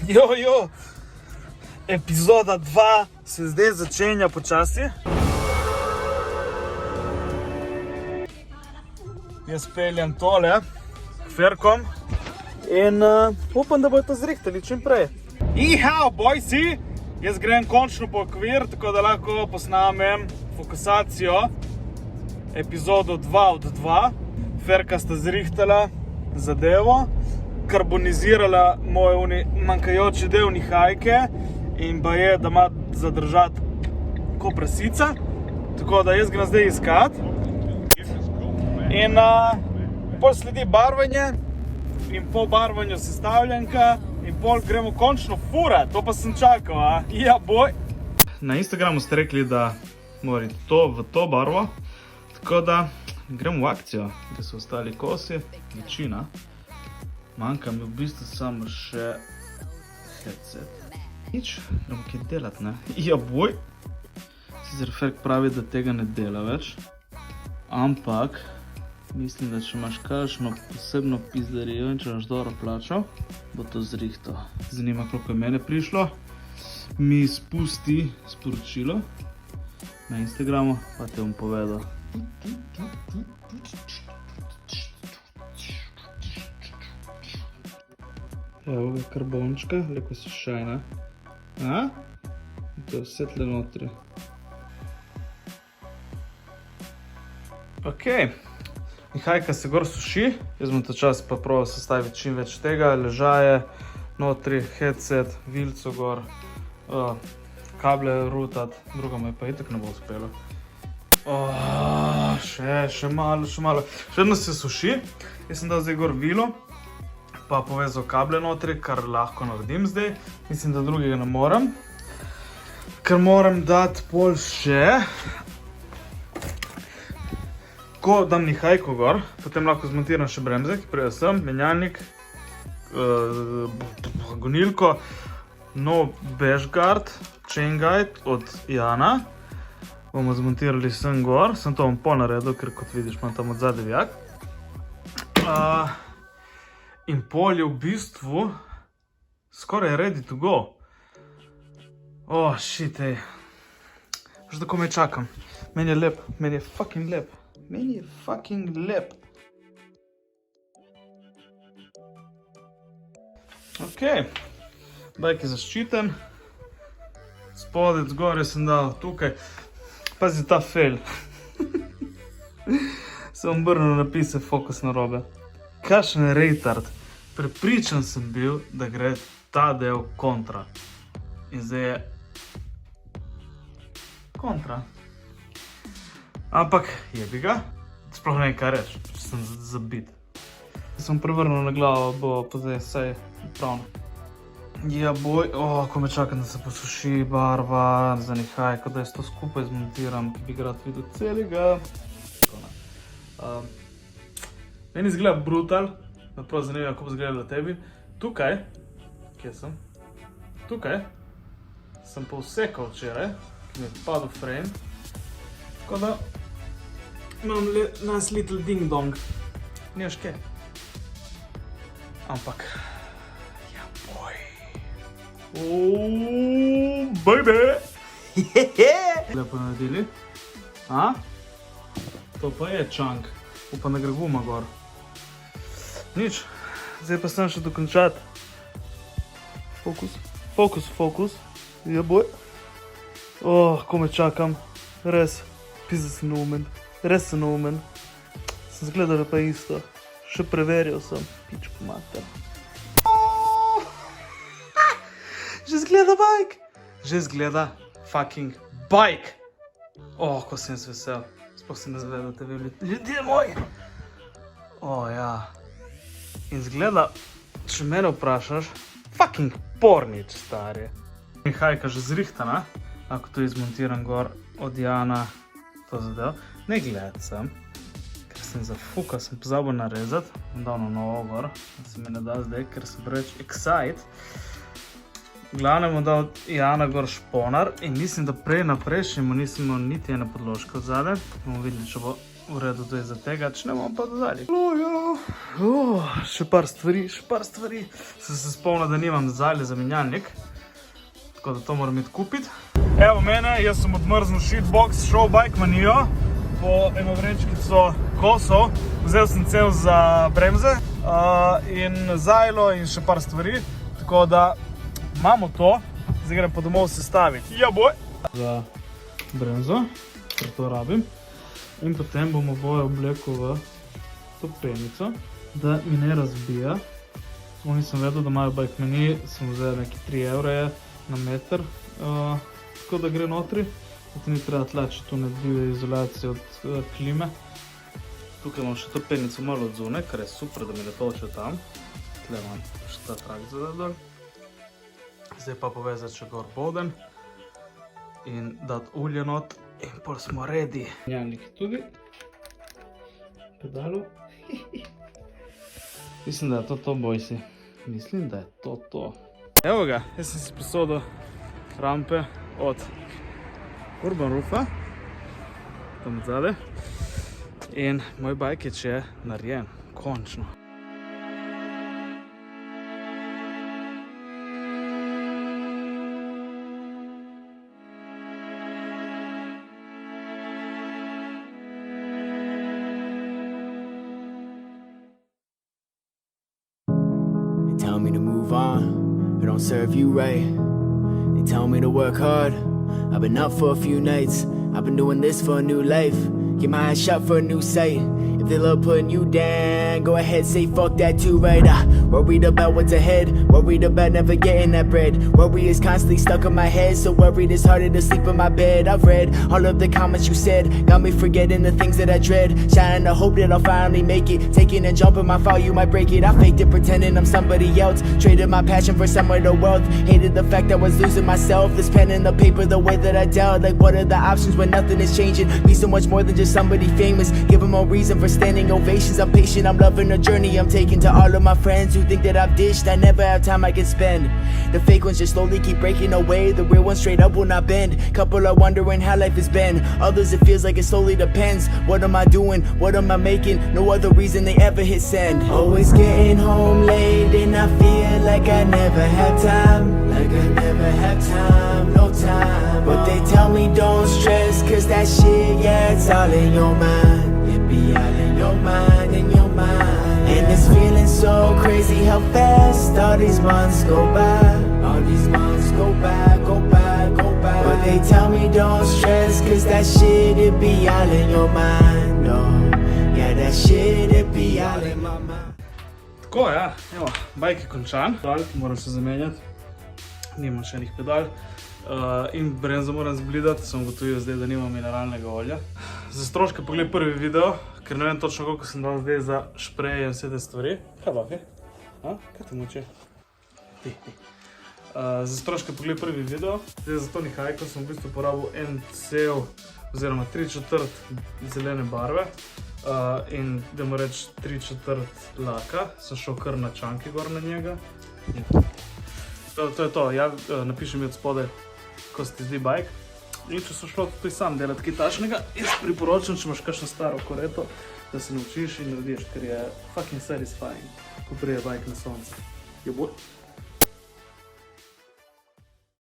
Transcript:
Jojo, epizoda 2 se zdaj začenja počasi. Jaz peljem tole k Ferkom in upam, da bojo to zrihtali čim prej. Ihao, bojsi! Jaz grem končno po okvir, tako da lahko posnamem fokusacijo epizodo 2 od 2. Ferka sta zrihtala zadevo, karbonizirala moj manjkajoči del nihajke in pa je, da ima zadržati ko prasica. Tako da jaz grem zdaj iskat. In pol sledi barvanje in po barvanju sestavljanka in pol gremo končno furat. To pa sem čakal, a? Ja, boj! Na Instagramu ste rekli, da mora to v to barvo, tako da gremo v akcijo, gdje so ostali kosi, večina. Manjka mi v bistvu samo še headset. Nič, gremo kaj delati, ne? Ja, boj! Sicer Ferk pravi, da tega ne dela več, ampak mislim, da če imaš kakšno posebno pizdarijo in če imaš dobro plačal, bo to zrihto. Zanima, koliko je mene prišlo. Mi spusti sporočilo na Instagramu, pa te bom povedal. Evo ga karbončka, leko se šajna. A? To je vse tle notri. Okej. Nihajka se gor suši, jaz bom ta čas pa probal sestaviti čim več tega, ležaje, notri, headset, vilco gor, kable rutat, druga me pa itak ne bo uspelo. Še malo. Še eno se suši, jaz sem dal zdaj gor vilo, pa povezal kable notri, kar lahko naredim zdaj, mislim, da drugega ne morem, ker moram dati pol še. Ko dam nihajko gor, potem lahko zmontiram še bremze, ki prijo sem, menjalnik, gonilko, nov bežgard, chain guide od Jana. Bomo zmontirali sem gor, sem to bom ponaredil, ker kot vidiš imam tam od zadaj vijak. In pol je v bistvu skoraj ready to go. Shit, ej. Že tako me čakam. Meni je lep, meni je fucking lep. Meni je fucking lep. Okej. Bajk je zaščiten. Spodec gore sem dal tukaj. Pazi ta fail. Sem obrnil napise fokus narobe. Kakšen retard. Prepričan sem bil, da gre ta del kontra. In zdaj je kontra. Ampak jebi ga, sploh ne vem kaj reči, sem zabit. Sem prevrnil na glavo, bo pa zdaj vsaj pravno. Ja boj, ko me čakam, da se posuši barva za nihajko, da jaz to skupaj zmontiram, ki bi ga rad videl celega. Meni izgleda brutal, me prav zanima, kako bo izgledalo tebi. Tukaj, kje sem? Tukaj sem povsekal včeraj, ki mi je padel frame. Tako da imam nas little ding dong. Nimaš kaj. Ampak, ja boj. Baby! Lepo naredili. A? To pa je čank. Upam, da gre guma gor. Nič. Zdaj pa sem še dokončati. Fokus. Ja boj. Ko me čakam. Res. Pizda sem neumen. Sem zgledal, da pa isto. Še preveril sem. Pičko mater. Že zgleda bajk. Že zgleda fucking bajk. Ko sem jaz vesel. Sploh sem ne zvedel, da te bi ljudje moji. Ja. In zgleda, če mene vprašaš, fucking pornič, stari. Nihajka že zrihtana. Ako to izmontiram gor od Jana. To zadev. Ne gledati sem, ker sem zafukal, sem pozabil narezati. Bom dal na novo gor, da se mi ne da zdaj, ker sem preveč excited. V glavnem bom dal Jana gor šponar in mislim, da prej na prejšnjemu nismo niti ene podložke od zadaj. Bomo videli, če bo v redu to je za tega, začnemo pa dalje. Še par stvari. Sem se spomnil, da nimam zadnje za menjalnik, tako da to moram iti kupiti. Evo mene, jaz sem odmrznil shitbox, šel v bike manijo, po eno vrečkico kosov, vzel sem cel za bremze in zajlo in še par stvari, tako da imamo to, zdaj grem pa domov sestaviti. Ja boj! Za bremzo, ker to rabim. In potem bomo boje oblekel v topenico, da mi ne razbija. Nisem vedel, da imajo bike meni, sem vzel neki 3 evre na meter, tako da gre notri. Zato ni treba tlačiti tu naredil izolacijo od klime. Tukaj imam še topenico malo od zunaj, kar je super, da mi ne toče tam. Tukaj imam še ta trak zadaj. Zdaj pa povezati še gor boden in dati ulje not. In pol smo ready. Menjalnik tudi. Pedalo. Mislim, da je to, boj si. Mislim, da je to. Evo ga, jaz sem si posodil rampe od Urban Roofa. Tam odzade. In moj bajkič je narejen. Končno. Tell me to move on, it don't serve you right. They tell me to work hard, I've been up for a few nights. I've been doing this for a new life, get my eyes shut for a new sight. If they love putting you down, go ahead, say fuck that too, right? Worried about what's ahead, worried about never getting that bread. Worry is constantly stuck in my head, so worried it's harder to sleep in my bed. I've read all of the comments you said, got me forgetting the things that I dread. Shining the hope that I'll finally make it, taking and jumping my fall, you might break it. I faked it pretending I'm somebody else, traded my passion for some of the wealth. Hated the fact I was losing myself, this pen and the paper, the way that I dealt. Like what are the options when nothing is changing? Be so much more than just somebody famous, give them a reason for standing ovations. I'm patient, I'm loving the journey I'm taking. To all of my friends who think that I've ditched, I never have time I can spend. The fake ones just slowly keep breaking away, the real ones straight up will not bend. Couple are wondering how life has been, others it feels like it slowly depends. What am I doing, what am I making? No other reason they ever hit send. Always getting home late and I feel like I never have time. Like I never have time, no time. But they tell me don't stress, cause that shit, yeah, it's all in your mind. It be all in your mind, in your mind. And it's feeling so crazy how fast all these months go by. All these months go by, go by, go by. But they tell me don't stress, cause that shit, it be all in your mind. No, yeah, that shit, it be all in my mind. Tako, ja, evo, bajk je končan. Moram se zamenjati, nimam še enih pedal. In bremzo moram zblidati, sem ugotovil zdaj, da nimam mineralnega olja. Za stroške pogledaj prvi video, ker ne vem točno koliko sem dal zdaj za špreje in vse te stvari. Kaj bafi? Kaj te moče? Za stroške pogledaj prvi video. Zdaj za to nihajko sem v bistvu porabil en cel oziroma 3/4 zelene barve. In da mu reč 3/4 laka. Sem šel kar na čanki gor na njega. To je to, ja, napiši mi od spodaj, ko se ti zdi bajk. In če so šlo tudi sam delati kaj tašnega, jaz priporočam, če imaš kakšno staro koreto, da se naučiš in narediš, ker je fucking satisfying, ko prije bajk na sonce. Jo boj.